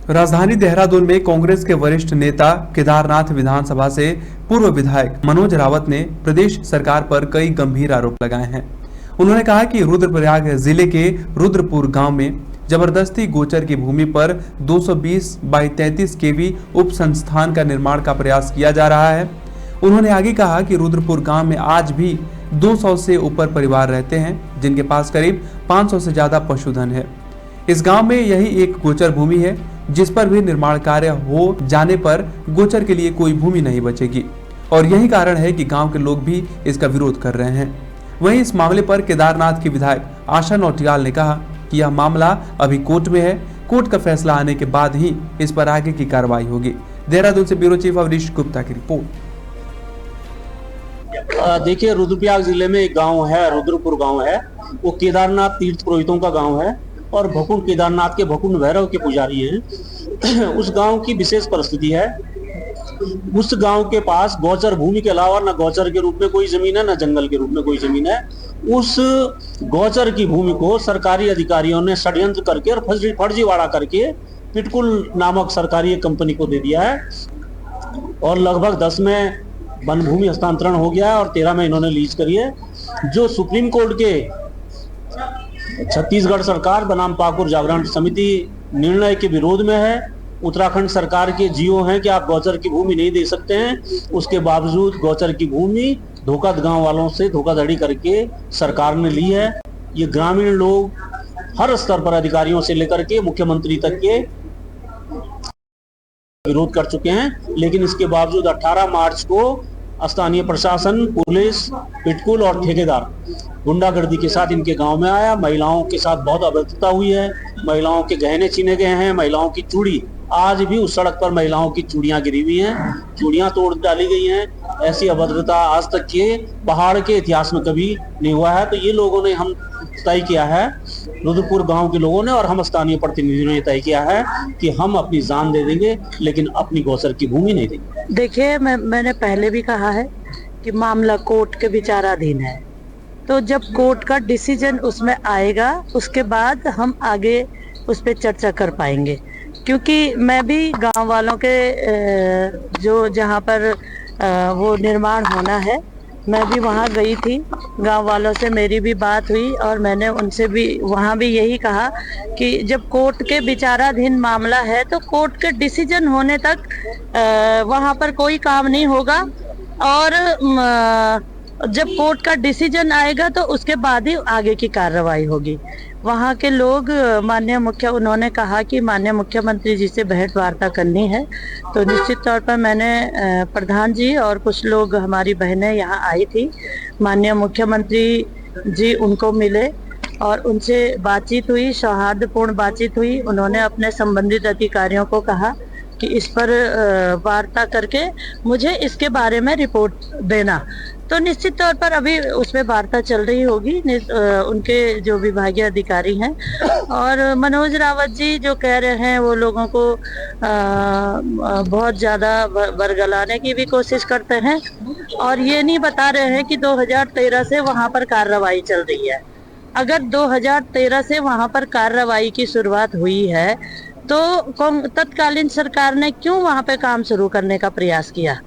राजधानी देहरादून में कांग्रेस के वरिष्ठ नेता केदारनाथ विधानसभा से पूर्व विधायक मनोज रावत ने प्रदेश सरकार पर कई गंभीर आरोप लगाए हैं। उन्होंने कहा कि रुद्रप्रयाग जिले के रुद्रपुर गांव में जबरदस्ती गोचर की भूमि पर 220/33 केवी उप संस्थान का निर्माण का प्रयास किया जा रहा है। उन्होंने आगे कहा कि रुद्रपुर गांव में आज भी 200 से ऊपर परिवार रहते हैं, जिनके पास करीब 500 से ज्यादा पशुधन है। इस गांव में यही एक गोचर भूमि है, जिस पर भी निर्माण कार्य हो जाने पर गोचर के लिए कोई भूमि नहीं बचेगी और यही कारण है कि गांव के लोग भी इसका विरोध कर रहे हैं। वहीं इस मामले पर केदारनाथ की विधायक आशा नौटियाल ने कहा कि यह मामला अभी कोर्ट में है। कोर्ट का फैसला आने के बाद ही इस पर आगे की कार्रवाई होगी। देहरादून से ब्यूरो चीफ अवनीश गुप्ता की रिपोर्ट। देखिए, रुद्रप्रयाग जिले में एक गांव है, रुद्रपुर गांव है। वो केदारनाथ तीर्थ पुरोहितों का गांव है और भकुंड केदारनाथ के भकुंड भैरव के पुजारी हैं। उस गांव की विशेष परिस्थिति है। उस गांव के पास गौचर भूमि के अलावा न गौचर के रूप में कोई जमीन है, न जंगल के रूप में कोई जमीन है। उस गौचर की भूमि को सरकारी अधिकारियों ने षड्यंत्र करके और फर्जीवाड़ा करके पिटकुल नामक सरकारी कंपनी को दे दिया है और लगभग 10 में वन भूमि हस्तांतरण हो गया है और 13 में इन्होंने लीज करी है। जो सुप्रीम कोर्ट के छत्तीसगढ़ सरकार बनाम पाकुर जागरण समिति निर्णय के विरोध में है। उत्तराखंड सरकार के जीओ हैं कि आप गौचर की भूमि नहीं दे सकते हैं। उसके बावजूद गौचर की भूमि गांव वालों से धोखाधड़ी करके सरकार ने ली है। ये ग्रामीण लोग हर स्तर पर अधिकारियों से लेकर के मुख्यमंत्री तक के विरोध कर चुके हैं, लेकिन इसके बावजूद 18 मार्च को स्थानीय प्रशासन, पुलिस, पिटकुल और ठेकेदार गुंडागर्दी के साथ इनके गांव में आया। महिलाओं के साथ बहुत अभद्रता हुई है। महिलाओं के गहने छीने गए हैं। महिलाओं की चूड़ी, आज भी उस सड़क पर महिलाओं की चूड़ियां गिरी हुई हैं, चूड़ियां तोड़ डाली गई हैं। ऐसी अभद्रता आज तक के पहाड़ के इतिहास में कभी नहीं हुआ है। तो ये लोगों ने हम तय किया है, रुद्रपुर गांव के लोगों ने और हम स्थानीय प्रतिनिधियों ने तय किया है कि हम अपनी जान दे देंगे, लेकिन अपनी गौचर की भूमि नहीं देंगे। देखिए, मैंने पहले भी कहा है कि मामला कोर्ट के विचाराधीन है। तो जब कोर्ट का डिसीजन उसमें आएगा, उसके बाद हम आगे उस पर चर्चा कर पाएंगे। क्योंकि मैं भी गांव वालों के जो जहां पर वो निर्माण होना है, मैं भी वहां गई थी। गांव वालों से मेरी भी बात हुई और मैंने उनसे भी वहां भी यही कहा कि जब कोर्ट के विचाराधीन मामला है तो कोर्ट के डिसीजन होने तक वहां पर कोई काम नहीं होगा और जब कोर्ट का डिसीजन आएगा तो उसके बाद ही आगे की कार्रवाई होगी। वहाँ के लोग उन्होंने कहा कि माननीय मुख्यमंत्री जी से भेंट वार्ता करनी है। तो निश्चित तौर पर मैंने प्रधान जी और कुछ लोग, हमारी बहनें यहाँ आई थी। माननीय मुख्यमंत्री जी उनको मिले और उनसे बातचीत हुई, सौहार्दपूर्ण बातचीत हुई। उन्होंने अपने संबंधित अधिकारियों को कहा कि इस पर वार्ता करके मुझे इसके बारे में रिपोर्ट देना। तो निश्चित तौर पर अभी उसमें वार्ता चल रही होगी उनके जो विभागीय अधिकारी हैं। और मनोज रावत जी जो कह रहे हैं, वो लोगों को बहुत ज़्यादा बरगलाने की भी कोशिश करते हैं और ये नहीं बता रहे हैं कि 2013 से वहाँ पर कार्रवाई चल रही है। अगर 2013 से वहाँ पर कार्रवाई की शुरुआत हुई है तो तत्कालीन सरकार ने क्यों वहाँ पे काम शुरू करने का प्रयास किया?